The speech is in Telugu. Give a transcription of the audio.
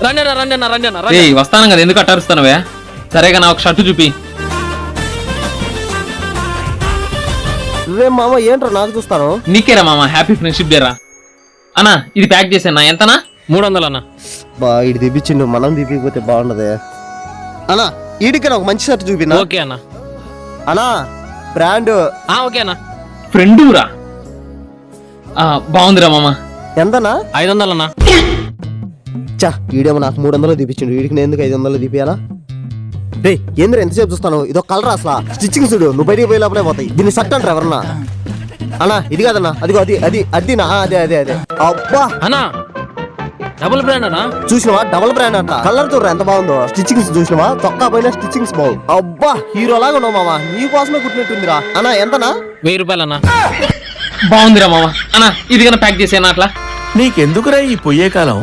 రండి వస్తాను కదా, ఎందుకు అట్టారుస్తానవే? సరేగా నా ఒక షర్టు చూపి. రే మామ ఏంట్రా నాకు చూస్తాను? నీకేరా మామ, హ్యాపీ ఫ్రెండ్షిప్ డే రా. అన్నా ఇది ప్యాక్ చేసానా, ఎంతనా? 300 అన్న. బా ఇటు తెప్పించిండు, మనం తీపిపోతే బాగుండదే. అన్నా ఈడికి ఒక మంచి షర్ట్ చూపినా? ఓకే అన్న. అన్నా బ్రాండ్. ఓకే అన్న. ఫ్రెండ్ రా, బాగుందిరా మామ. ఎంతనా? 500 అన్న. చా ఈడేమో నాకు 300 తీపిచ్చిండు, వీడికి నేను ఎందుకు 500 తీపియాలా? రే ఏంద్ర ఎంతసేపు చూస్తాను? ఇదో కలర్ అసలు స్టిచ్చింగ్ చూడు, నువ్వు బయటికి పోయి లోపలే పోతాయి. దీన్ని షర్ట్ అంటారు ఎవరన్నా? అన్నా ఇది కాదన్నా, అదిగో అదినా అదే అదే అదే. అబ్బా అన్నా డబుల్ బ్రాండ్ అన్నా. చూసినవా? డబుల్ బ్రాండ్ అంట. కలర్ చూడరా ఎంత బాగుందో. స్టిచ్చింగ్స్ చూసినవా? తొక్కా పైన స్టిచ్చింగ్స్ బాగు. అబ్బా హీరో లాగా ఉన్నావు మామ, నీ కోసమే కుట్టినట్టుందిరా. అన్నా ఎంతనా? 1000 రూపాయలు అన్న. బాగుందిరా మామ. అన్నా ఇది కన్నా ప్యాక్ చేసేనా అట్లా? నీకెందుకురా ఈ పొయ్యే కాలం?